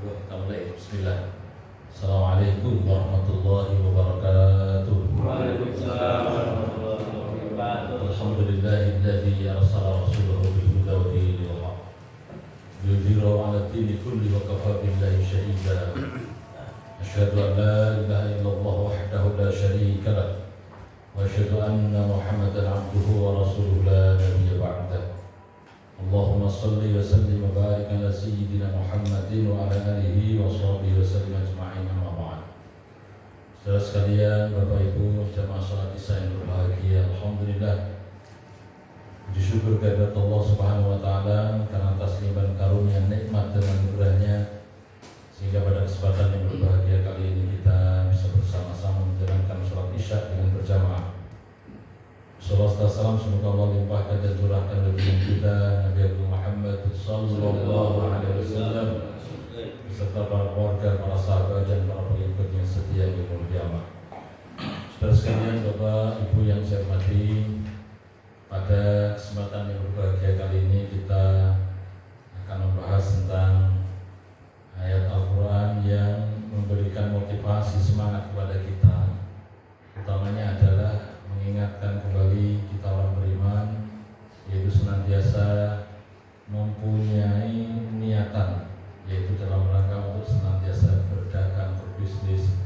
Bismillah. Assalamualaikum warahmatullahi wabarakatuh. Waalaikumsalam warahmatullahi wabarakatuh. Alhamdulillahilladzi arsala rasulahu bil huda wa dinil haqq liyudhhirahu 'ala ad-dini kullihi wa kafaa billahi shahida. Asyhadu an la ilaha illallah wahdahu la syarika lah wa asyhadu anna Muhammadan 'abduhu wa rasuluhu la nabiyya ba'dah. Allahumma salli wa sallim wa barik ala sayyidina Muhammadin wa ala alihi wa sahbihi wa sallim ajma'in, amma ba'd. Saudara sekalian, Bapak Ibu, jamaah salat Isya yang berbahagia, alhamdulillah puji syukur kehadirat Allah Subhanahu wa taala karena atas limpahan karunia, nikmat dan anugerahnya, sehingga pada kesempatan yang berbahagia kali ini kita bisa bersama-sama menjalankan salat Isya dengan berjamaah. Sallallahu alaihi wasallam, semoga Allah limpahkan dan curahkan rezeki kita Nabi Muhammad sallallahu alaihi wasallam beserta para keluarga, para sahabat dan para pengikut yang setia di yaumul qiyamah. Saudara sekalian, Bapak Ibu yang saya hormati, pada kesempatan yang berbahagia kali ini kita akan membahas tentang ayat Al-Quran yang memberikan motivasi semangat kepada kita. Utamanya adalah mengingatkan kembali kita orang beriman, yaitu senantiasa mempunyai niatan, yaitu dalam rangka untuk senantiasa berdagang, berbisnis,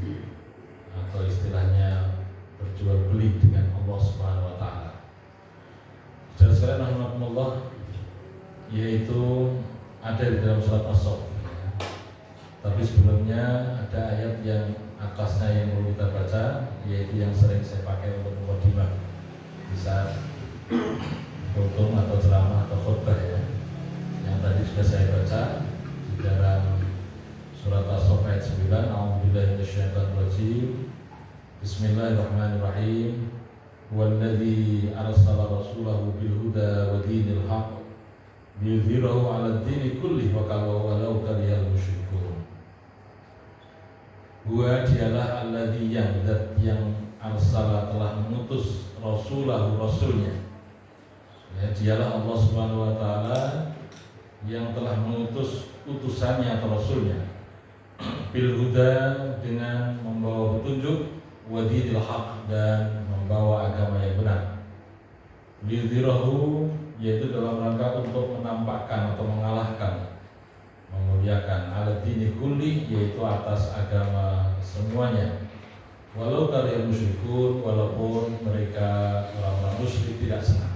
atau istilahnya berjual beli dengan Allah Subhanahu wa taala. Saudara sekalian rahimakumullah, yaitu ada di dalam surat As-Saff. Tapi sebelumnya ada ayat yang atasnya yang perlu kita baca, yaitu yang sering saya pakai untuk mukadimah di saat khutbah atau ceramah atau khutbah ya. Yang tadi sudah saya baca di dalam surat As-Saff ayat 9. A'udzubillahi minasyaitonir rajim. Bismillahirrahmanirrahim. Walladzi arsala rasulahu bil huda wa dinil haqq liyudhhirahu 'alad dini kullihi wa walau karihal musyrikun. Huwa dialah alladzi yang arsala telah mengutus rasulahu rasulnya. Ya, dialah Allah Subhanahu wa taala yang telah mengutus utusannya atau rasulnya bil huda, dengan membawa petunjuk, wa dinil haq, dan membawa agama yang benar. Liyudhhirahu, yaitu dalam rangka untuk menampakkan atau mengalahkan, memuliakan, ala dini kulli, yaitu atas agama semuanya, walau karihal musyrikun, walaupun mereka orang-orang musyrik tidak senang.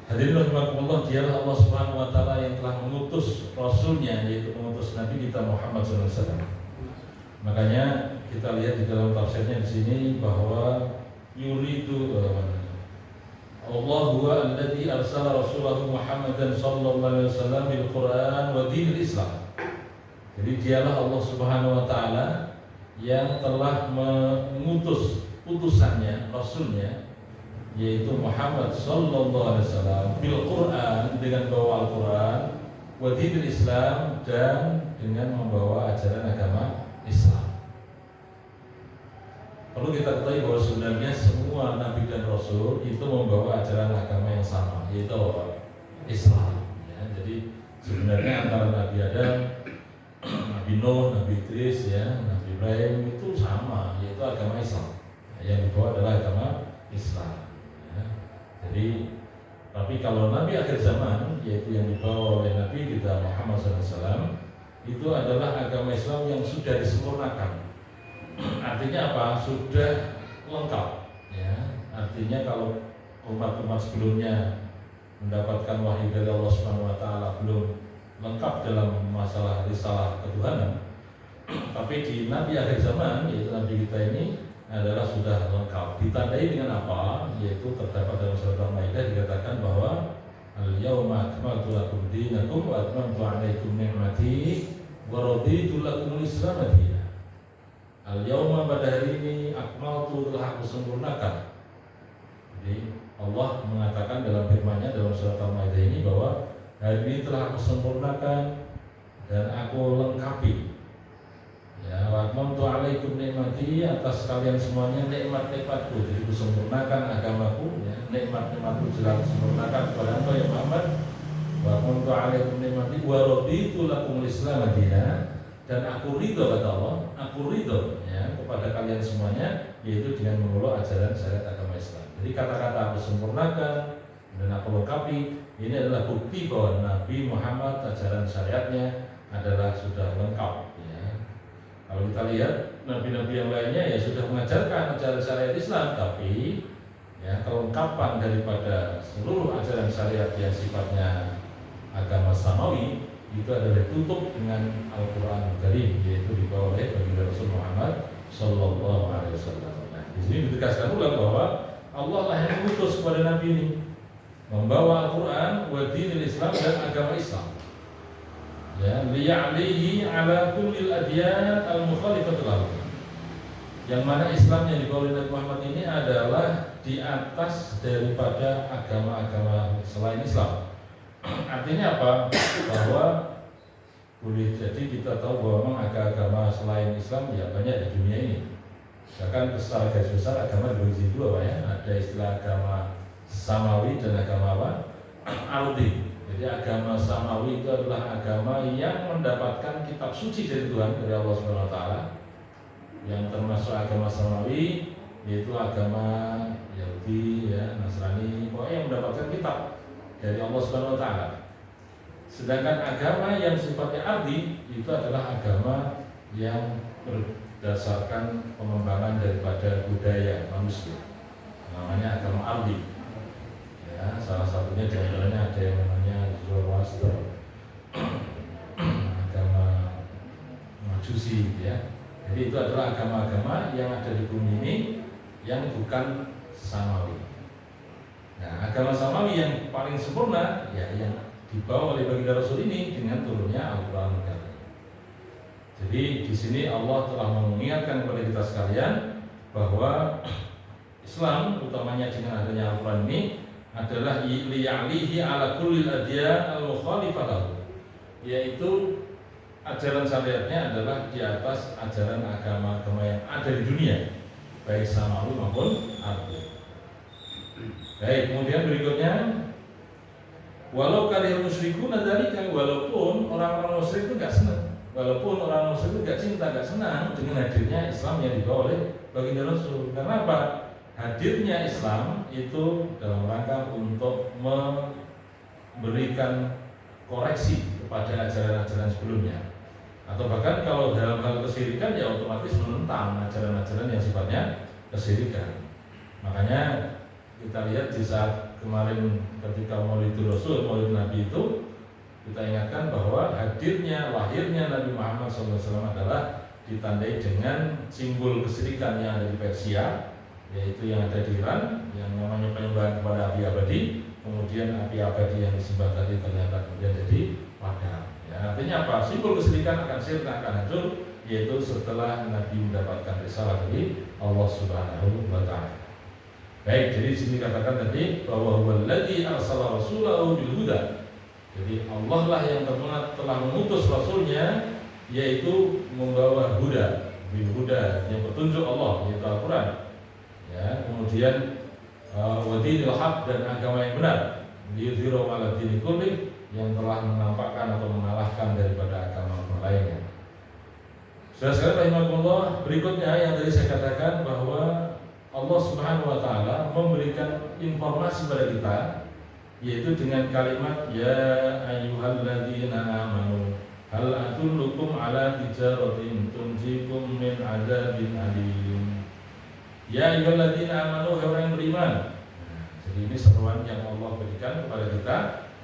Hadirin rahimakumullah, dialah Allah Subhanahu wa taala yang telah mengutus rasulnya, yaitu mengutus Nabi kita Muhammad SAW. Makanya kita lihat di dalam tafsirnya di sini bahwa yuridu Allah huwa alladzi arsala rasulahu Muhammadan sallallahu alaihi wasallam bil Qur'an wa dinil Islam. Jadi dialah Allah Subhanahu wa taala yang telah mengutus utusannya, rasulnya, yaitu Muhammad sallallahu alaihi wasallam bil Qur'an, dengan bawa Al-Qur'an, wa dinil Islam, dan dengan membawa ajaran agama Islam. Perlu kita ketahui bahwa sebenarnya semua nabi dan rasul itu membawa ajaran agama yang sama, yaitu Islam. Ya, jadi sebenarnya antara Nabi Adam, Nabi Nuh, Nabi Idris, ya, Nabi Ibrahim itu sama, yaitu agama Islam. Yang dibawa adalah agama Islam. Ya, jadi, tapi kalau Nabi akhir zaman, yaitu yang dibawa oleh Nabi kita Muhammad SAW, itu adalah agama Islam yang sudah disempurnakan. Artinya apa? Sudah lengkap. Ya, artinya kalau umat-umat sebelumnya mendapatkan wahyu dari Allah Subhanahu wa taala belum lengkap dalam masalah risalah ketuhanan, tapi di Nabi akhir zaman, yaitu Nabi kita ini, adalah sudah lengkap. Ditandai dengan apa? Yaitu terdapat dalam surat Al-Maidah dikatakan bahwa al-yauma akmaltu lakum dinakum wa atmamtu 'alaikum ni'mati wa raditu lakumul Islam dinan. Al-yauma, pada hari ini, akmaltu, telah aku sempurnakan. Jadi Allah mengatakan dalam firman-Nya dalam surat Al-Maidah ini bahwa hari ini telah aku sempurnakan dan aku lengkapi. Ya, wa atmamtu 'alaikum ni'mati, atas kalian semuanya nikmat-nikmatku. Jadi aku sempurnakan agamaku, ya, nikmat-nikmatku telah sempurnakan kepada Anda ya Muhammad, Wa kuntu alaikum ni'mati wa raditu lakumul Islam madina, dan aku ridho kata Allah, aku ridho ya kepada kalian semuanya, yaitu dengan memeluk ajaran syariat agama Islam. Jadi kata-kata aku sempurnakan dan aku lengkapi, ini adalah bukti bahwa Nabi Muhammad ajaran syariatnya adalah sudah lengkap ya. Kalau kita lihat nabi-nabi yang lainnya ya sudah mengajarkan ajaran syariat Islam, tapi ya kelengkapan daripada seluruh ajaran syariat yang sifatnya agama samawi itu adalah ditutup dengan Al-Quran Karim, yaitu dibawa oleh baginda Rasul Muhammad Sallallahu Alaihi Wasallam. Nah, di sini ditegaskan ulang bahwa Allah lah yang mengutus kepada Nabi ini membawa Al-Quran wa dinil Islam dan agama Islam. Ya, liya'lihi ala kullil adyan al-mukhalifat lahu. Yang mana Islam yang dibawa oleh Nabi Muhammad ini adalah di atas daripada agama-agama selain Islam. Artinya apa? Bahwa boleh jadi kita tahu bahwa memang agama selain Islam ya banyak di dunia ini. Bahkan secara garis besar agama dibagi dua Pak ya. Ada istilah agama samawi dan agama apa? Ardi. Jadi agama samawi itu adalah agama yang mendapatkan kitab suci dari Tuhan, dari Allah Subhanahu Wa Taala. Yang termasuk agama samawi yaitu agama Yahudi, ya, Nasrani, pokoknya yang mendapatkan kitab dari Allah Subhanahu Wa Taala. Sedangkan agama yang sifatnya ardi itu adalah agama yang berdasarkan pengembangan daripada budaya manusia. Namanya agama ardi. Ya, salah satunya di antaranya ada yang namanya Zoroaster, agama Majusi, ya. Jadi itu adalah agama-agama yang ada di bumi ini yang bukan samawi. Nah, agama samawi yang paling sempurna ya yang dibawa oleh baginda Rasul ini dengan turunnya Al-Quran Karim. Jadi di sini Allah telah mengingatkan kepada kita sekalian bahwa Islam utamanya dengan adanya Al-Quran ini adalah liya'lihi ala kullil adyan al-mukhalifah lahu, yaitu ajaran syariatnya adalah di atas ajaran agama-agama yang ada di dunia, baik samawi maupun ardi. Baik, kemudian berikutnya, walau karihal musyrikun dzalika, walaupun orang-orang musyrik itu enggak senang, walaupun orang musyrik itu enggak cinta, enggak senang dengan hadirnya Islam yang dibawa oleh baginda Rasul. Karena apa? Hadirnya Islam itu dalam rangka untuk memberikan koreksi kepada ajaran-ajaran sebelumnya, atau bahkan kalau dalam hal kesyirikan ya otomatis menentang ajaran-ajaran yang sifatnya kesyirikan. Makanya kita lihat di saat kemarin ketika Maulidul Rasul, Maulid Nabi itu, kita ingatkan bahwa hadirnya, lahirnya Nabi Muhammad SAW adalah ditandai dengan simbol kesyirikan yang ada di Persia, yaitu yang ada di Iran, yang namanya penyembahan kepada api abadi. Kemudian api abadi yang disembah tadi ternyata kemudian jadi padam. Ya, artinya apa? Simbol kesyirikan akan sirna, akan hancur, yaitu setelah Nabi mendapatkan risalah dari Allah Subhanahu Wa Taala. Baik, jadi di sini katakan tadi bahwa huwallazi arsala rasulahu bil huda. Jadi Allah lah yang telah mengutus rasulnya, yaitu membawa huda, bil huda, yang petunjuk Allah, yaitu Al-Quran. Ya, kemudian wadinil haq, dan agama yang benar, liyudhhirahu 'ala dini kulli, yang telah menampakkan atau mengalahkan daripada agama lainnya. Saudara-saudara rahimakumullah, berikutnya yang tadi saya katakan bahwa Allah Subhanahu Wa Taala memberikan informasi pada kita, yaitu dengan kalimat ya ayyuhalladzina amanu hal adullukum ala tijaratin tunjikum min adzabin alim. Ya ayyuhalladzina amanu, hai orang yang beriman. Jadi ini seruan yang Allah berikan kepada kita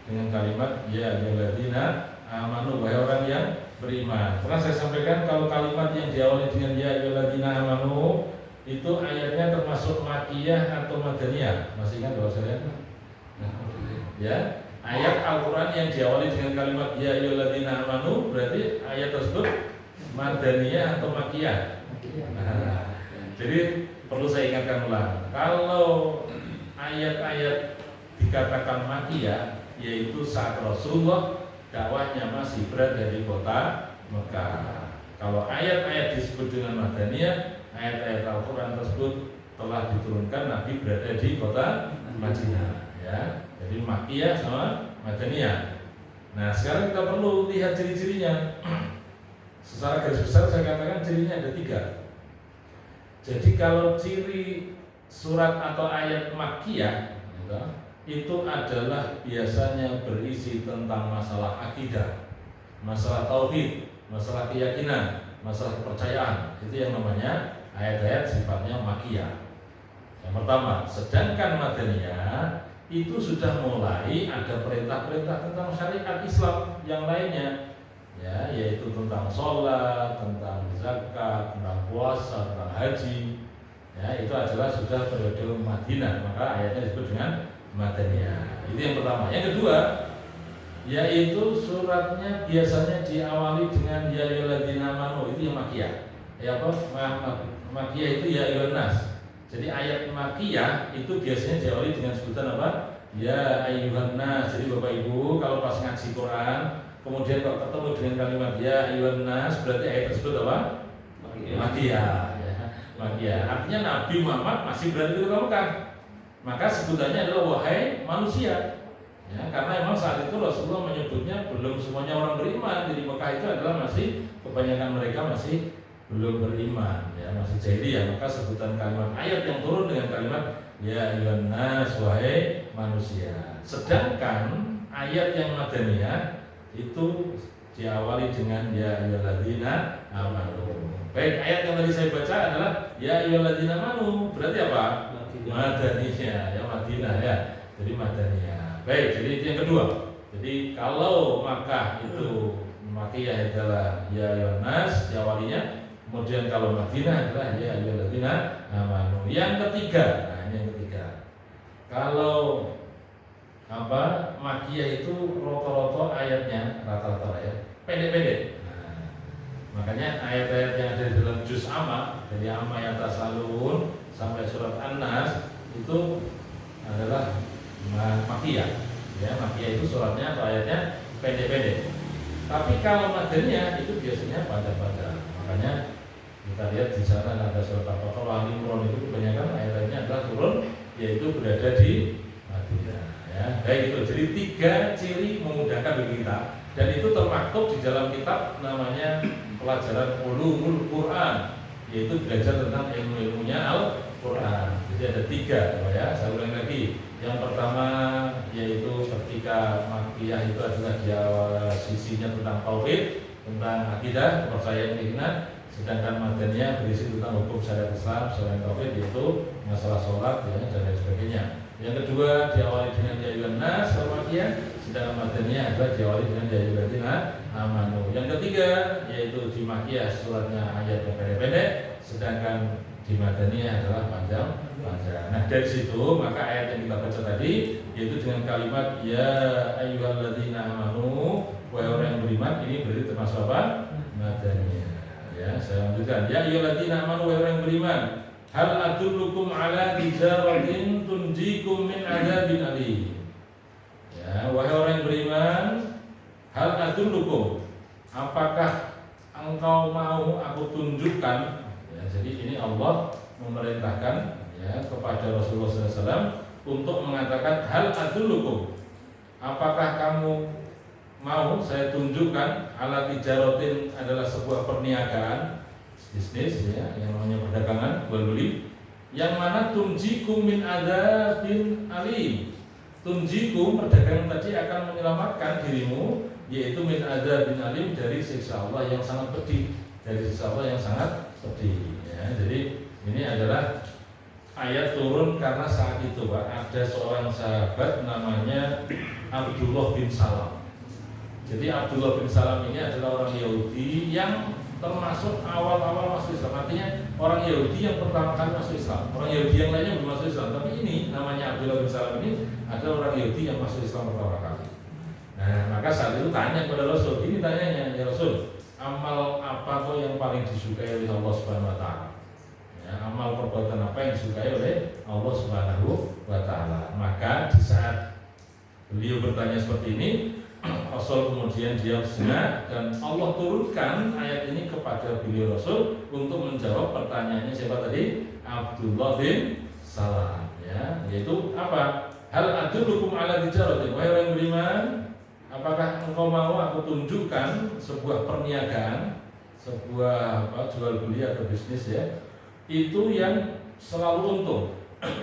dengan kalimat ya ayyuhalladzina amanu, wahai orang yang beriman. Pernah saya sampaikan kalau kalimat yang diawali dengan ya ayyuhalladzina amanu itu ayatnya termasuk makiyah atau madaniyah. Masih ingat bahwa saya? Ya, ayat Al-Quran yang diawali dengan kalimat ya ayyuhalladzina amanu berarti ayat tersebut madaniyah atau makiyah. Nah, jadi perlu saya ingatkan ulang, kalau ayat-ayat dikatakan makiyah, yaitu saat Rasulullah dakwahnya masih berada di kota Mekah. Kalau ayat-ayat disebut dengan madaniyah, ayat-ayat Al-Quran tersebut telah diturunkan Nabi berada di kota Madinah. Ya, jadi makiyah sama madaniyah. Nah, sekarang kita perlu lihat ciri-cirinya. Secara garis besar saya katakan cirinya ada 3. Jadi kalau ciri surat atau ayat Makkiyah itu adalah biasanya berisi tentang masalah akidah, masalah tauhid, masalah keyakinan, masalah kepercayaan. Itu yang namanya ayat-ayat sifatnya Makkiyah. Yang pertama, sedangkan Madaniyah itu sudah mulai ada perintah-perintah tentang syariat Islam yang lainnya, ya, yaitu tentang sholat, tentang zakat, tentang puasa, tentang haji. Ya, itu adalah sudah periode Madinah, maka ayatnya disebut dengan Madaniyah. Itu yang pertama. Yang kedua, yaitu suratnya biasanya diawali dengan ya ayyuhalladzina amanu, itu yang Makkiyah. Ya apa? Makkiyah itu ya ayyuhan nas. Jadi ayat Makkiyah itu biasanya diawali dengan sebutan apa? Ya ayyuhan nas. Jadi Bapak Ibu kalau pas ngaji Quran, kemudian kalau ketemu dengan kalimat ya ayyuhan nas, berarti ayat tersebut apa? Makkiyah. Ya, Makkiyah. Artinya Nabi Muhammad masih berada di kota Mekah. Maka sebutannya adalah wahai manusia. Ya, karena memang saat itu Rasulullah menyebutnya belum semuanya orang beriman. Jadi Mekah itu adalah masih kebanyakan mereka masih belum beriman, ya, masih jahiliyah. Maka sebutan kalimat ayat yang turun dengan kalimat ya ayyuhan nas, wahai manusia. Sedangkan ayat yang Madaniyah itu diawali dengan ya ayyuhalladzina amanu. Baik, ayat yang tadi saya baca adalah ya ayyuhalladzina amanu. Berarti apa? Madaniyah, ya Madinah ya. Jadi Madaniyah. Baik, jadi itu yang kedua. Jadi kalau Makkah itu Makkiyah adalah ya ayyuhan nas diawalinya. Kemudian kalau Madinah adalah ya ayyuhalladzina amanu. Yang ketiga, nah ini yang ketiga. Kalau Makkiyah itu rata-rata ayatnya pendek-pendek. Nah, makanya ayat-ayat yang ada di dalam juz Amma, dari Amma yang tasalun sampai surat An-Nas itu adalah Makkiyah. Ya, Makkiyah itu suratnya atau ayatnya pendek-pendek. Tapi kalau Madaniyah itu biasanya panjang-panjang. Makanya kita lihat di sana ada surat Al-Baqarah, Al-Imran itu kebanyakan ayat-ayatnya adalah turun, yaitu berada di Madinah. Ya, baik itu. Jadi 3 ciri memudahkan bagi kita, dan itu termaktub di dalam kitab namanya pelajaran Ulumul Quran, yaitu belajar tentang ilmu-ilmunya Al-Quran. Jadi ada 3, ya. Saya ulang lagi. Yang pertama yaitu ketika Makkiyah itu adalah dia sisinya tentang tauhid, tentang akidah, kepercayaan, keyakinan. Sedangkan Madaniyah berisi tentang hukum syariat Islam selain tauhid, yaitu masalah sholat, ya, dan lain sebagainya. Yang kedua diawali dengan ya ayyuhan nas, Makkiyah. Sedangkan Madaniyah adalah diawali dengan ya ayyuhalladzina amanu. Yang ketiga yaitu di Makkiyah suratnya ayat yang pendek-pendek, sedangkan di Madaniyah adalah panjang-panjang. Nah, dari situ maka ayat yang kita baca tadi yaitu dengan kalimat ya ayyuhalladzina amanu, wahai orang yang beriman, ini berarti termasuk apa? Madaniyah. Ya, saya lanjutkan. Ya ayyuhalladzina amanu, wahai orang yang beriman, hal adullukum ala tijaratin tunjikum min adzabin alim. Ya, wahai orang yang beriman, hal adullukum, apakah engkau mau aku tunjukkan? Ya, jadi ini Allah memerintahkan, ya, kepada Rasulullah SAW untuk mengatakan hal adullukum, apakah kamu mau saya tunjukkan? Ala tijaratin adalah sebuah perniagaan, bisnis, ya, yang namanya perdagangan, jual beli, yang mana tunjikum min adzabin alim. Tunjikum, perdagangan tadi akan menyelamatkan dirimu, yaitu min adzabin alim, dari siksa Allah yang sangat pedih, dari siksa Allah yang sangat pedih. Ya, jadi ini adalah ayat turun karena saat itu, Pak, ada seorang sahabat namanya Abdullah bin Salam. Jadi Abdullah bin Salam ini adalah orang Yahudi yang termasuk awal-awal masuk Islam. Artinya orang Yahudi yang pertama kali masuk Islam. Orang Yahudi yang lainnya belum masuk Islam, tapi ini namanya Abdullah bin Salam ini adalah orang Yahudi yang masuk Islam pertama kali. Nah, maka saat itu tanya kepada Rasul, ini tanyanya, ya Rasul, amal apa tuh yang paling disukai oleh Allah Subhanahu wa taala? Ya, amal perbuatan apa yang disukai oleh Allah Subhanahu wa taala? Maka di saat beliau bertanya seperti ini, Rasul kemudian diam sejenak, dan Allah turunkan ayat ini kepada beliau Rasul untuk menjawab pertanyaannya siapa tadi? Abdullah bin Salam, ya, yaitu apa? Hal adullukum ala tijaratin, wahai orang beriman, apakah engkau mau aku tunjukkan sebuah perniagaan, sebuah jual beli atau bisnis ya, itu yang selalu untung,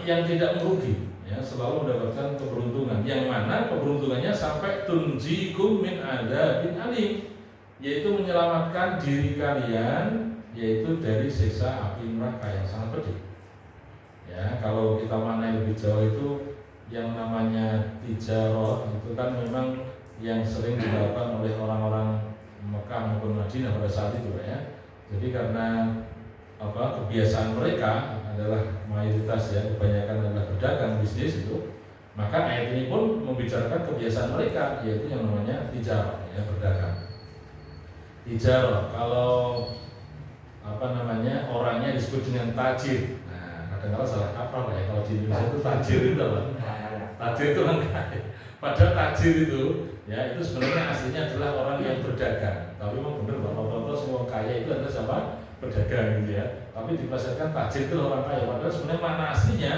yang tidak merugi, ya, selalu mendapatkan keberuntungan, yang mana keberuntungannya sampai tunjikum min adzabin alim, yaitu menyelamatkan diri kalian yaitu dari siksa api neraka yang sangat pedih. Ya, kalau kita maknai lebih jauh itu yang namanya tijarah itu kan memang yang sering dilakukan oleh orang-orang Mekah maupun Madinah pada saat itu ya. Jadi karena kebiasaan mereka adalah mayoritas ya, kebanyakan adalah berdagang bisnis itu, maka ayat ini pun membicarakan kebiasaan mereka yaitu yang namanya tijarah ya, berdagang. Tijarah kalau orangnya disebut dengan tajir. Nah, kadang-kadang salah kaprah ya, kalau di Indonesia itu tajir itu apa? Tajir itu orang kaya. Padahal tajir itu ya, itu sebenarnya aslinya adalah orang yang berdagang. Tapi memang benar bahwa semua kaya itu adalah siapa? Berdagang gitu ya. Tapi diplesetkan tajir itu orang kaya. Padahal sebenarnya makna aslinya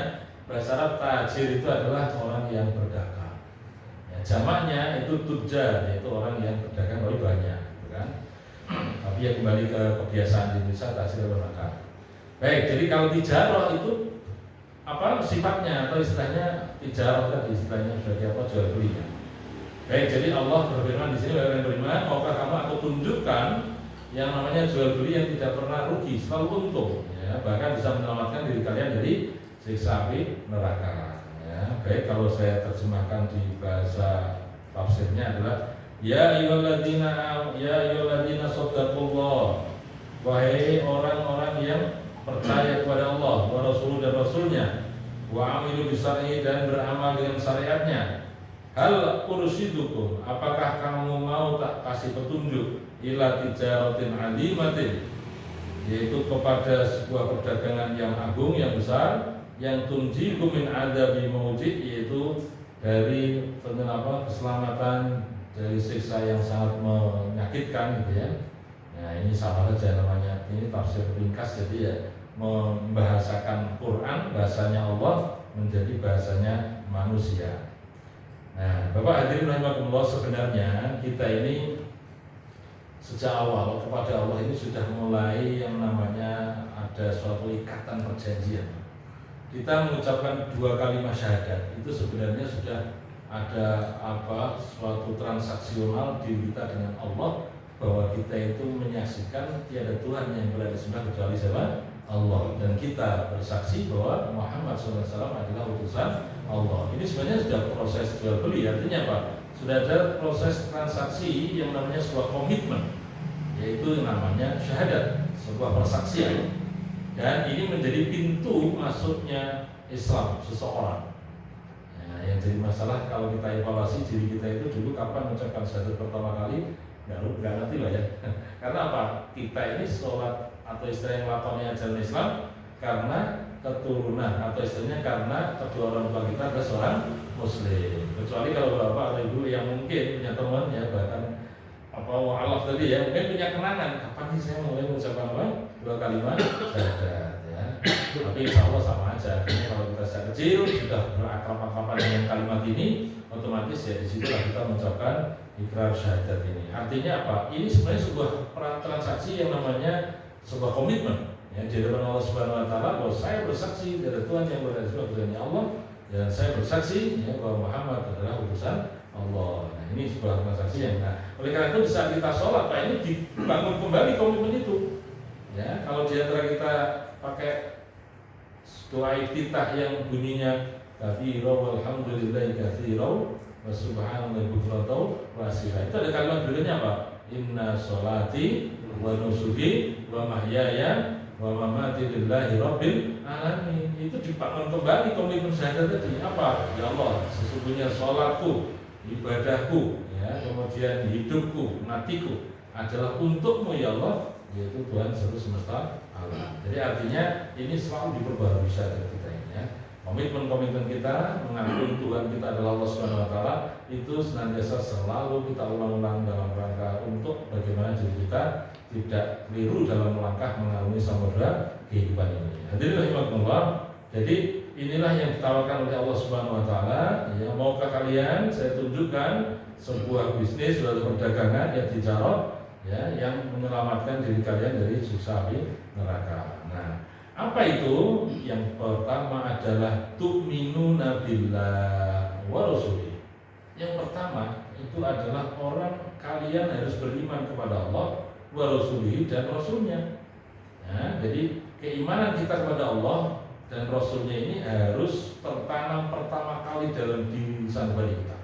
bahasa Arab tajir itu adalah orang yang berdagang. Ya, jamaknya itu tujar, yaitu orang yang berdagang lebih banyak, gitu kan? Tapi ya kembali ke kebiasaan di Indonesia tajir orang kaya. Baik, jadi kalau tijarah itu apa sifatnya atau istilahnya tijarah tadi istilahnya sebagai apa, jual belinya. Baik, jadi Allah berfirman di sini, wahai beriman, maukah kamu aku tunjukkan yang namanya jual beli yang tidak pernah rugi, selalu untung, ya, bahkan bisa menyelamatkan diri kalian dari siksa api neraka. Ya, baik, kalau saya terjemahkan di bahasa tafsirnya adalah ya ayyuhalladzina sadaqullah, wahai orang-orang yang percaya kepada Allah wa Rasul dan Rasulnya, wa amilu bisar'i dan beramal dengan syariatnya. Hal ursidukum, apakah kamu mau tak kasih petunjuk ila tijaratin alimatin, yaitu kepada sebuah perdagangan yang agung, yang besar, yang tunjikum min adzabi maujid, yaitu dari keselamatan dari siksa yang sangat menyakitkan gitu ya. Nah, ini sama saja namanya, ini tafsir ringkas, jadi ya membahasakan Quran bahasanya Allah menjadi bahasanya manusia. Nah, Bapak hadirin rahimakumullah, sebenarnya kita ini sejak awal kepada Allah ini sudah mulai yang namanya ada suatu ikatan perjanjian. Kita mengucapkan 2 kalimat syahadat itu sebenarnya sudah ada suatu transaksional diri kita dengan Allah, bahwa kita itu menyaksikan tiada Tuhan yang berada disembah kecuali siapa? Allah, dan kita bersaksi bahwa Muhammad SAW adalah utusan Allah. Ini sebenarnya sudah proses jual beli, artinya apa? Sudah ada proses transaksi yang namanya sebuah komitmen, yaitu yang namanya syahadat, sebuah persaksian. Dan ini menjadi pintu masuknya Islam seseorang. Nah, yang jadi masalah kalau kita evaluasi diri kita itu dulu kapan mengucapkan syahadat pertama kali, nggak ngerti lah ya. Karena apa? Kita ini sholat atau istilahnya melakukan ajaran Islam karena keturunan, atau istilahnya karena kedua orang tua kita adalah seorang Muslim. Kecuali kalau bapak atau ibu yang mungkin punya teman ya, bahkan wa'alaf tadi ya, mungkin punya kenangan kapan sih saya mulai mengucapkan 2 kalimat syahadat ya. Tapi insya Allah sama aja. Ini kalau kita sejak kecil sudah berakrab-akraban dengan kalimat ini, otomatis ya disitulah kita mengucapkan ikrar syahadat ini. Artinya apa? Ini sebenarnya sebuah transaksi yang namanya sebuah komitmen ya, di hadapan Allah Subhanahu wa taala, bahwa saya bersaksi dari Tuhan yang berada di Allah, dan saya bersaksi ya, bahwa Muhammad adalah utusan Allah. Nah, ini sebuah transaksi yang oleh karena itu bisa kita sholat, Pak, ini dibangun kembali komitmen itu. Ya, kalau di antara kita pakai doa iftitah yang bunyinya katsira walhamdulillahi katsira wa subhanallahi bukratan wa asila, itu ada kalimat berikutnya apa? Inna sholati wa nusuki wa mahyaya wa mamati lillahi rabbil alamin. Itu dibangun kembali komitmen syahadat tadi. Apa? Ya Allah, sesungguhnya sholatku, ibadahku ya, kemudian hidupku, matiku adalah untukmu ya Allah, yaitu Tuhan seluruh semesta alam. Jadi artinya ini selalu diperbarui syahadat kita ini ya. Komitmen-komitmen kita mengakui Tuhan kita adalah Allah Subhanahu wa taala itu senantiasa selalu kita ulang-ulang dalam rangka untuk bagaimana diri kita tidak keliru dalam langkah mengarungi samudera kehidupan ini. Hadirin rahimakumullah. Jadi inilah yang ditawarkan oleh Allah Subhanahu wa taala, ya, maukah kalian saya tunjukkan sebuah bisnis suatu perdagangan yang tijarah ya yang menyelamatkan diri kalian dari siksa api neraka. Nah, apa itu? Yang pertama adalah tu'minuna billah wa rasulih. Yang pertama itu adalah orang kalian harus beriman kepada Allah wa rasulih dan rasulnya. Ya, jadi keimanan kita kepada Allah dan rasulnya ini harus tertanam pertama kali dalam diri sanubari kita.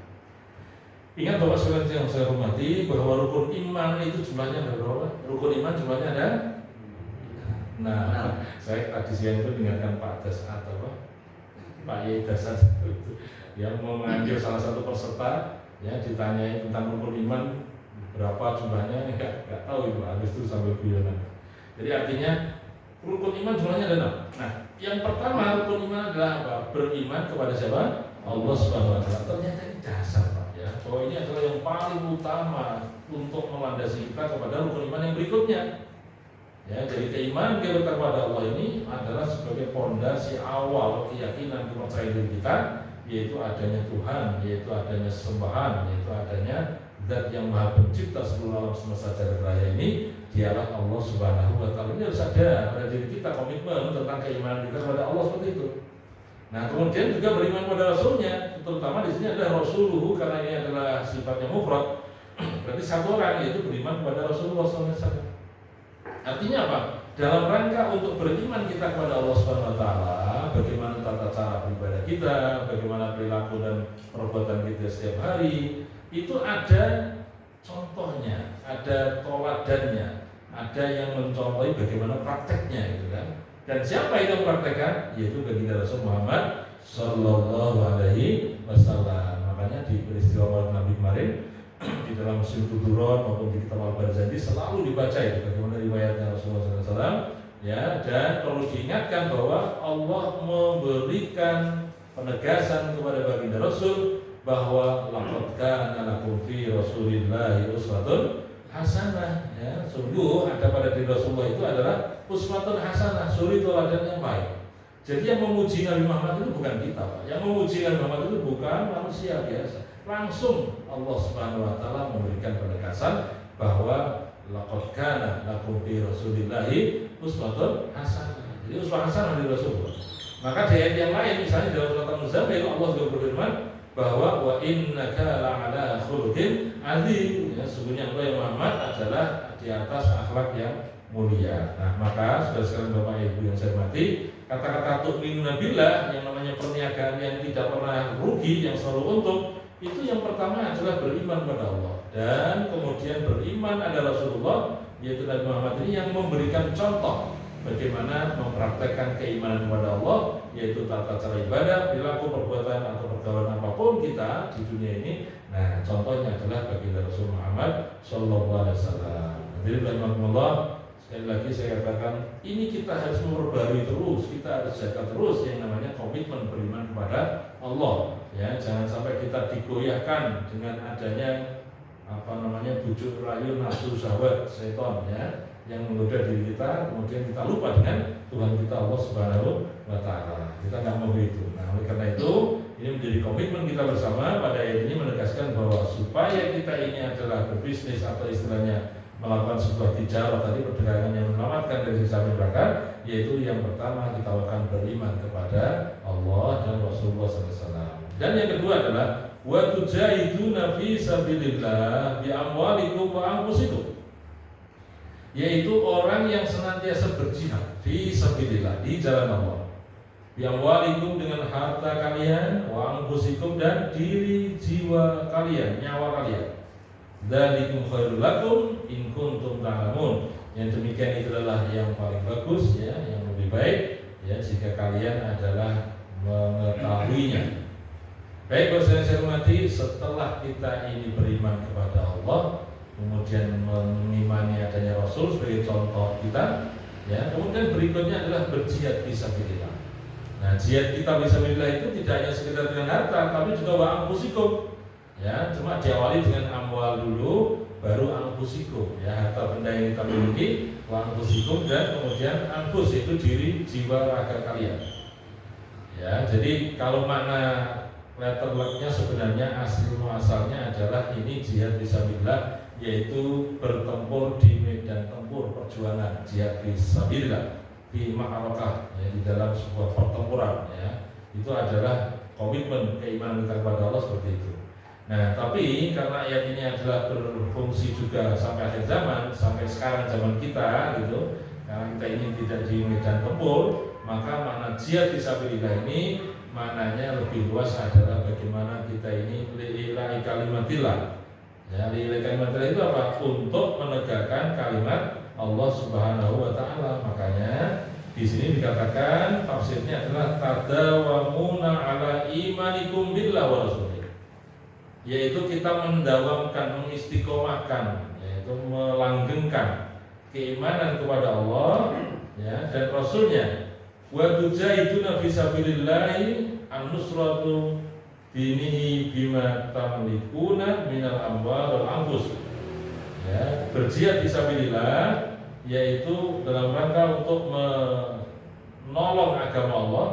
Ingat Bapak sekalian yang saya hormati bahwa rukun iman itu jumlahnya ada berapa? Rukun iman jumlahnya ada. Nah, saya tadi siang itu dengarkan Pak Das atau Pak Yai Dasan itu yang mengambil salah satu peserta ya ditanyai tentang rukun iman berapa jumlahnya nggak tahu itu habis itu sambil guyonan. Jadi artinya rukun iman jumlahnya ada 6. Nah, yang pertama rukun iman adalah apa? Beriman kepada siapa? Allah Subhanahu wa taala. Ternyata ini dasar, Pak. Bahwa ini adalah yang paling utama untuk melandasi kita kepada rukun iman yang berikutnya. Ya, jadi keimanan kita kepada Allah ini adalah sebagai fondasi awal keyakinan kepercayaan diri kita, yaitu adanya Tuhan, yaitu adanya sembahan, yaitu adanya Zat yang Maha Pencipta seluruh alam semesta jagat raya ini, dialah Allah Subhanahu wa taala. Ini harus ada pada diri kita komitmen tentang keimanan kita kepada Allah seperti itu. Nah, kemudian juga beriman pada Rasulnya, terutama di sini adalah Rasuluhu karena ini adalah sifatnya mufrad. Berarti satu orang yaitu beriman kepada Rasulullah SAW. Artinya apa? Dalam rangka untuk beriman kita kepada Allah Subhanahu Wa Taala, bagaimana tata cara beribadah kita, bagaimana perilaku dan perbuatan kita setiap hari, itu ada contohnya, ada toladannya, ada yang mencontohi bagaimana prakteknya, gitu kan? Dan siapa itu mempraktekkan? Yaitu baginda Rasul Muhammad Sallallahu Alaihi Wasallam. Makanya di peristiwa Nabi kemarin di dalam Musim Tuduron maupun di kitab Al-Barzanji selalu dibaca itu bagaimana riwayatnya Rasulullah SAW. Ya, dan perlu diingatkan bahwa Allah memberikan penegasan kepada baginda Rasul bahwa laqad kana lakum fi Rasulillahi uswatun hasanah. Ya, sungguh ada pada diri Rasulullah itu adalah uswatun hasanah, suri teladan yang baik. Jadi yang memuji Nabi Muhammad itu bukan kita, Pak. Yang memuji Nabi Muhammad itu bukan manusia biasa. Langsung Allah Subhanahu wa taala memberikan penegasan bahwa laqad kana lakum fi Rasulillahi uswatun hasanah. Jadi uswah hasanah dari Rasulullah. Maka di ayat yang lain misalnya dalam surat Al-Muzammil Allah juga berfirman bahwa wa innaka la'ala khuluqin azim. Ya, sesungguhnya engkau ya Muhammad adalah di atas akhlak yang mulia. Nah, maka sudah sekalian Bapak Ibu yang saya hormati, kata-kata tu'minuna billah yang namanya perniagaan yang tidak pernah rugi, yang selalu untung, itu yang pertama adalah beriman pada Allah. Dan kemudian beriman ada Rasulullah, yaitu Nabi Muhammad ini yang memberikan contoh bagaimana mempraktekkan keimanan kepada Allah, yaitu tata cara ibadah, perilaku, perbuatan atau pergaulan apapun kita di dunia ini. Nah, contohnya adalah baginda Rasul Muhammad Sallallahu Alaihi Wasallam. Jadi, rahimahullah, sekali lagi saya katakan, ini kita harus memperbarui terus, kita harus jaga terus yang namanya komitmen beriman kepada Allah. Ya, jangan sampai kita digoyahkan dengan adanya bujuk rayu nafsu syahwat setan ya, yang menggoda diri kita, kemudian kita lupa dengan Tuhan kita Allah Subhanahu wa taala. Kita nggak mau itu. Nah, oleh karena itu, ini menjadi komitmen kita bersama pada ayat ini menegaskan bahwa supaya kita ini adalah berbisnis atau istilahnya melakukan sebuah tijarah tadi, perdagangan yang menyelamatkan dari siksa neraka, yaitu yang pertama kita akan beriman kepada Allah dan Rasulullah SAW. Dan yang kedua adalah wa tujahiduna fi sabilillah bi amwalikum wa anfusikum, yaitu orang yang senantiasa berjihad fi sabilillah, di jalan Allah, bi amwalikum dengan harta kalian, wa anfusikum dan diri jiwa kalian, nyawa kalian. Dzalikum khairul lakum in kuntum ta'lamun. Yang demikian itu adalah yang paling bagus ya, yang lebih baik ya jika kalian adalah mengetahuinya. Baik, Bapak saya hormati, setelah kita ini beriman kepada Allah, kemudian mengimani adanya Rasul sebagai contoh kita, ya, kemudian berikutnya adalah berjihad fisabilillah. Nah, jihad kita fisabilillah itu tidak hanya sekedar dengan harta, tapi juga wa anfusikum. Ya, cuma diawali dengan amwal dulu, baru anfusikum. Ya, harta benda yang kita miliki, wa anfusikum, dan kemudian anfus itu diri, jiwa, raga kalian. Ya, jadi kalau makna letter luck-nya sebenarnya asalnya adalah ini jihad fisabilillah, yaitu bertempur di medan tempur perjuangan, jihad fisabilillah di ma'arakah, ya, di dalam sebuah pertempuran, ya. Itu adalah komitmen keimanan kita kepada Allah seperti itu. Nah, tapi karena ayat ini adalah berfungsi juga sampai akhir zaman, sampai sekarang zaman kita gitu, karena kita ini tidak di medan tempur, maka makna jihad fisabilillah ini maknanya lebih luas adalah bagaimana kita ini lillahi kalimatillah. Ya, lillahi kalimatillah itu apa? Untuk menegakkan kalimat Allah Subhanahu wa taala. Makanya di sini dikatakan tafsirnya adalah tadawamuna ala imanikum billah wa rasulih. Yaitu kita mendawamkan, mengistiqomahkan, yaitu melanggengkan keimanan kepada Allah, ya, dan Rasulnya. Wa tujahiduna fisabilillahi an-nusratu dinihi bima tamlikuna minal amwal wal anfus. Ya, berjihad fisabilillah yaitu dalam rangka untuk menolong agama Allah,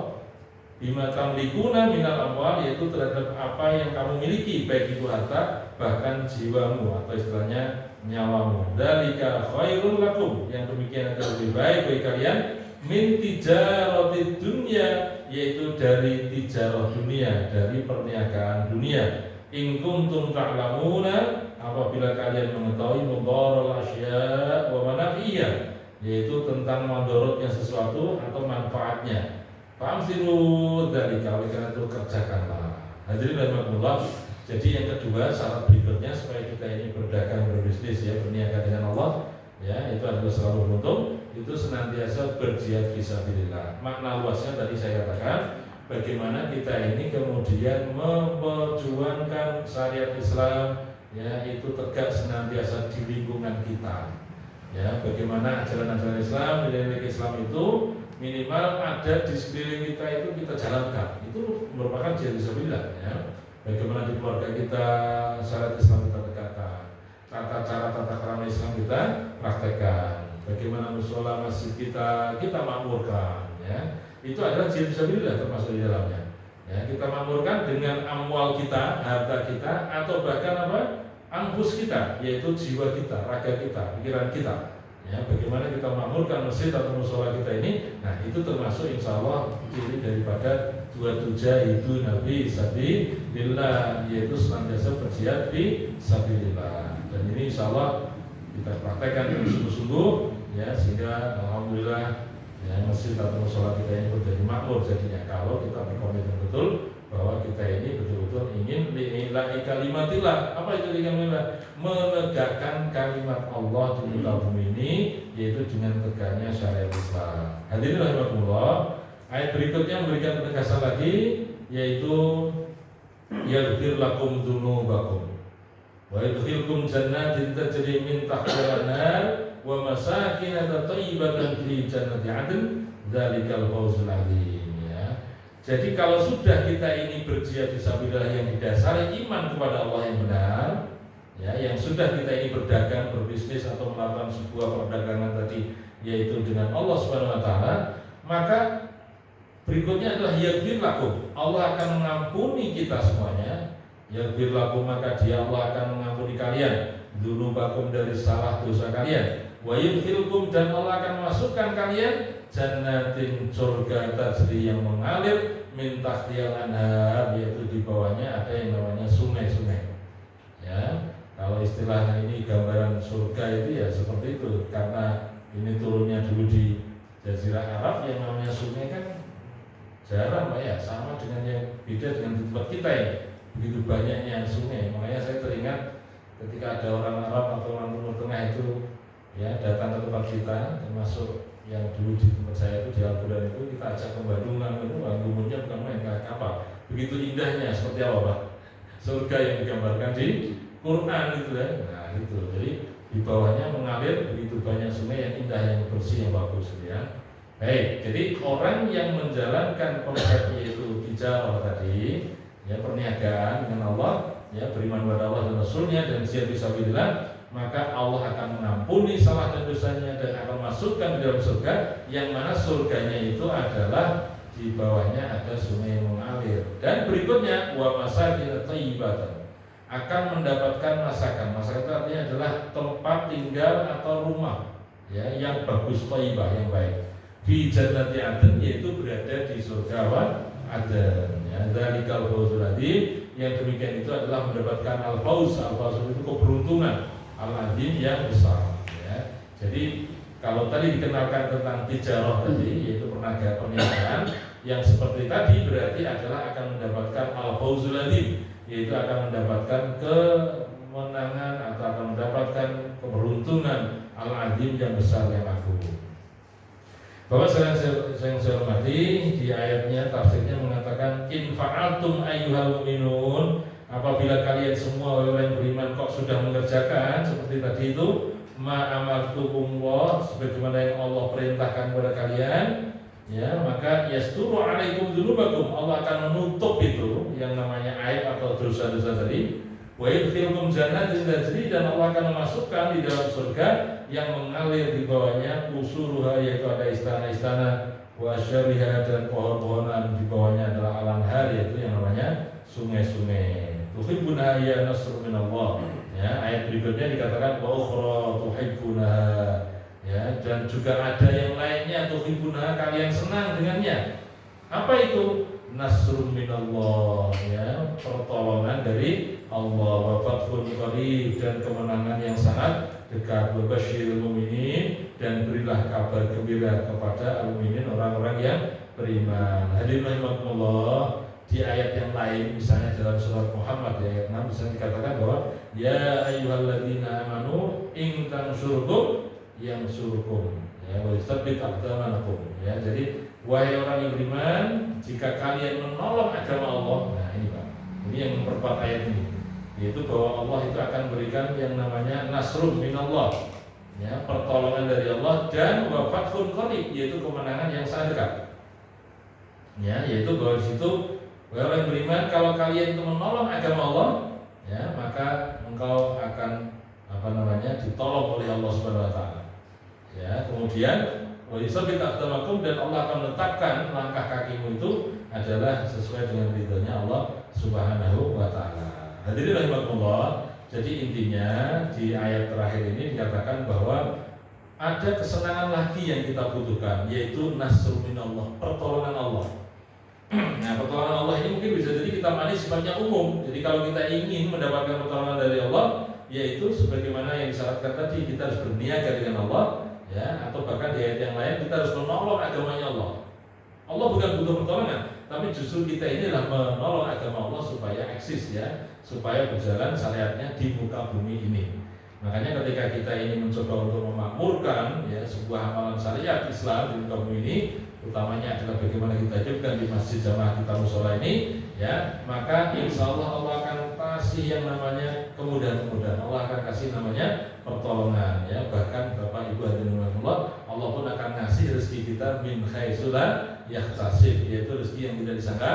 bima tamlikuna minal amwal, yaitu terhadap apa yang kamu miliki, baik itu harta bahkan jiwamu atau istilahnya nyawamu. Dzalika khairul lakum, yang demikian adalah lebih baik bagi kalian, min tijaratid dunya, yaitu dari tijarah dunia, dari perniagaan dunia. In kuntum ta'lamuna, apabila kalian mengetahui mudaral asya wa manafi'iyah, yaitu tentang mandorotnya sesuatu atau manfaatnya. Famsiru dzalika, oleh karena itu kerjakanlah. Hadirin rahimakumullah. Jadi yang kedua, syarat berikutnya supaya kita ini berdagang, berbisnis, ya, berniaga dengan Allah, ya, itu adalah selalu beruntung, itu senantiasa berjihad fisabilillah. Makna luasnya tadi saya katakan, bagaimana kita ini kemudian memperjuangkan syariat Islam, ya, itu tegak senantiasa di lingkungan kita. Ya, bagaimana ajaran-ajaran Islam, nilai-nilai Islam itu minimal ada di sekeliling kita, itu kita jalankan. Itu merupakan jihad fisabilillah, ya. Bagaimana di keluarga kita syariat Islam kita tegakkan, tata cara tata krama Islam kita praktekkan, bagaimana mushola masjid kita makmurkan, ya. Itu adalah jihad fisabilillah termasuk di dalamnya. Ya, kita makmurkan dengan amwal kita, harta kita, atau bahkan apa? Anfus kita, yaitu jiwa kita, raga kita, pikiran kita. Ya, bagaimana kita makmurkan masjid atau mushola kita ini. Nah, itu termasuk insya Allah ciri daripada dua tujahidu nabi sabilillah, yaitu senantiasa berjihad fisabilillah. Dan ini insya Allah kita praktekkan dengan sungguh-sungguh, ya, sehingga alhamdulillah, ya, masjid atau mushola kita ini menjadi makmur jadinya kalau kita berkomitmen betul bahwa kita ini betul-betul ingin lillahi kalimatillah. Apa itu kalimatillah? Menegakkan kalimat Allah di muka bumi ini, yaitu dengan tegaknya syariat Islam. Hadirin rahimakumullah. Ayat berikutnya memberikan penegasan lagi, yaitu yaghfir lakum dzunubakum wa yudkhilkum jannatin tajri min tahtiha an-nar wa masakin thayyibatan fi jannati 'adn dzalikal fawzul 'adzim. Jadi kalau sudah kita ini berjihad fisabilillah yang didasari iman kepada Allah yang benar, ya, yang sudah kita ini berdagang, berbisnis atau melakukan sebuah perdagangan tadi, yaitu dengan Allah Subhanahu wa taala, maka berikutnya adalah yaghfir lakum. Allah akan mengampuni kita semuanya. Yaghfir lakum, maka Dia Allah akan mengampuni kalian dzunubakum, dari salah dosa kalian. Wa yudkhilkum, dan Allah akan memasukkan kalian jannatin, surga tajri yang mengalir min tahtihal anhar, yaitu di bawahnya ada yang namanya sungai-sungai. Ya, kalau istilahnya ini gambaran surga itu ya seperti itu, karena ini turunnya dulu di Jazirah Arab, yang namanya sungai kan jarang, Pak, ya, sama dengan yang beda dengan di tempat kita ya, begitu banyaknya sungai. Makanya saya teringat ketika ada orang Arab atau orang Timur Tengah itu, ya, datang ke tempat kita, termasuk yang dulu di tempat saya itu di Al-Quran itu, kita ajak ke Bandungan itu, bangunnya bukan main kayak kapal. Begitu indahnya, seperti apa, Pak? Surga yang digambarkan di Quran itu, ya. Nah, itu. Jadi di bawahnya mengalir begitu banyak sungai yang indah, yang bersih, yang bagus, ya. Baik, jadi orang yang menjalankan konsep yaitu tijarah tadi, ya, perniagaan dengan Allah, ya, beriman kepada Allah dan Rasulnya, dan jihad fisabilillah, maka Allah akan mengampuni salah dan dosanya dan akan masukkan ke dalam surga, yang mana surganya itu adalah di bawahnya ada sungai yang mengalir. Dan berikutnya wa masakin thayyibatan, akan mendapatkan masakan. Masakan itu artinya adalah tempat tinggal atau rumah ya yang bagus, thayyibah, yang baik. Fi jannati adn, yaitu berada di surga Aden ya. Dzalikal fawzul adzim, yang demikian itu adalah mendapatkan al-fauz. Al-fauz itu keberuntungan, al-adzim yang besar ya. Jadi kalau tadi dikenalkan tentang tijarah tadi, yaitu perniagaan yang seperti tadi, berarti adalah akan mendapatkan al-fauzul adzim, yaitu akan mendapatkan kemenangan atau akan mendapatkan keberuntungan al-adzim yang besar, yang agung. Bapak yang saya hormati, di ayatnya tafsirnya mengatakan in fa'altum ayyuhal mu'minun, apabila kalian semua orang yang beriman kok sudah mengerjakan seperti tadi itu, ma amartukumullah, sebagaimana yang Allah perintahkan kepada kalian ya, maka yasturu alaikum dzunubakum, Allah akan menutup itu yang namanya aib atau dosa-dosa tadi. Wa yudkhilkum jannatin tajri, dan Allah akan memasukkan di dalam surga yang mengalir di bawahnya usuruha, yaitu ada istana-istana, wa syariha, dan pohon-pohonan di bawahnya adalah al-anhar, yaitu yang namanya sungai-sungai. Tuhibbuna ya nasrun minallah ya. Ayat berikutnya dikatakan wa ukhra tuhibbunaha ya, dan juga ada yang lainnya tuhibbunaha, kalian senang dengannya. Apa itu? Nasrun minallah ya, pertolongan dari Allah, wa fathun qarib, dan kemenangan yang sangat dekat. Wa basyiril mu'minin, dan berilah kabar gembira kepada al-mu'minin, orang-orang yang beriman. Hadirin rahimakumullah, di ayat yang lain misalnya dalam surat Muhammad ayat 6 bisa dikatakan bahwa ya ayyuhalladzina amanu in tansurkum yansurkum ya, wa yutsabbit aqdamakum ya. Jadi wahai orang yang beriman, jika kalian menolong agama Allah, nah ini Pak, ini yang memperkuat ayat ini, yaitu bahwa Allah itu akan berikan yang namanya nasrun minallah ya, pertolongan dari Allah, dan wa fathun qarib, yaitu kemenangan yang sangat dekat ya, yaitu bahwa di situ wahai orang yang beriman, kalau kalian itu menolong agama Allah ya, maka engkau akan ditolong oleh Allah Subhanahu wa taala ya. Kemudian wa yusabbit aqdamakum, dan Allah akan menetapkan langkah kakimu itu adalah sesuai dengan ridhonya Allah Subhanahu wa taala. Hadirin rahimakumullah, jadi intinya di ayat terakhir ini dikatakan bahwa ada kesenangan lagi yang kita butuhkan, yaitu nasrun minallah, pertolongan Allah. Nah, pertolongan Allah ini mungkin bisa jadi kita manis sifatnya umum. Jadi kalau kita ingin mendapatkan pertolongan dari Allah, yaitu sebagaimana yang disyaratkan tadi, kita harus berniaga dengan Allah ya, atau bahkan di ayat yang lain kita harus menolong agamanya Allah. Allah bukan butuh pertolongan, tapi justru kita inilah menolong agama Allah supaya eksis ya, supaya berjalan syariatnya di muka bumi ini. Makanya ketika kita ini mencoba untuk memakmurkan ya sebuah amalan syariat Islam di muka bumi ini, utamanya adalah bagaimana kita hidupkan di masjid jamaah kita mushola ini ya, maka insya Allah Allah akan kasih yang namanya kemudahan-kemudahan, Allah akan kasih namanya pertolongan ya. Bahkan Bapak Ibu hadirin rahimakumullah, Allah pun akan ngasih rezeki kita min haitsu la yahtasib, yaitu rezeki yang tidak disangka.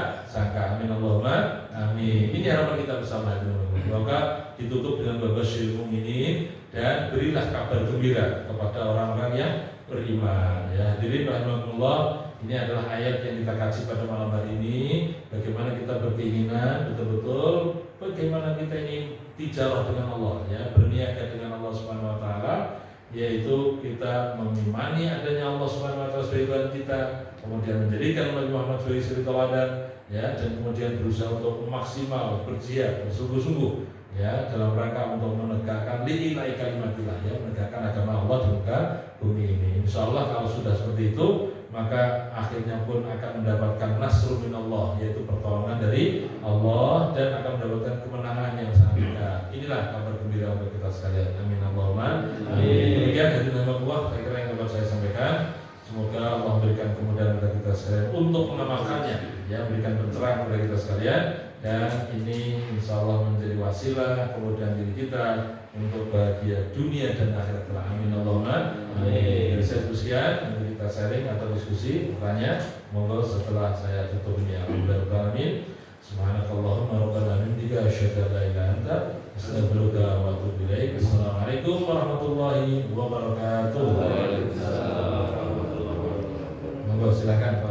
Amin Allahumma amin. Ini harapan kita bersama hadirin rahimakumullah. Maka ditutup dengan babasyiril mu'minin, dan berilah kabar gembira kepada orang-orang yang beriman ya. Hadirin rahimakumullah, ini adalah ayat yang kita kaji pada malam hari ini. Bagaimana kita berkeinginan betul-betul, bagaimana kita ini tijarah dengan Allah ya, berniaga dengan Allah Subhanahu wa taala, yaitu kita mengimani adanya Allah Subhanahu wa taala sebagai Tuhan kita, kemudian menjadikan Nabi Muhammad sebagai suri teladan ya, dan kemudian berusaha untuk maksimal berjihad bersungguh-sungguh ya, dalam rangka untuk menegakkan lillahi kalimatillah ya, menegakkan agama Allah di muka bumi ini. Insyaallah kalau sudah seperti itu, maka akhirnya pun akan mendapatkan nasrun minallah, yaitu pertolongan dari Allah, dan akan mendapatkan kemenangan yang sangat dekat. Inilah kabar gembira untuk kita sekalian. Amin Allahumma amin. Demikian hadirin rahimakumullah, saya kira yang dapat saya sampaikan. Semoga Allah berikan kemudahan kepada kita sekalian untuk mengamalkannya ya, berikan pencerahan kepada kita sekalian, dan ini insya Allah menjadi wasilah kemudian diri kita untuk bahagia dunia dan akhirat. Amin Allahumma amin. Dari saya sekian untuk kita sharing atau diskusi, bertanya monggo setelah saya tutup ini. Alhamdulillah. Subhanakallahumma rabbana bihamdika asyhadu an la ilaha illa anta astaghfiruka wa atubu ilaik. Assalamualaikum warahmatullahi wabarakatuh. Monggo silakan Pak.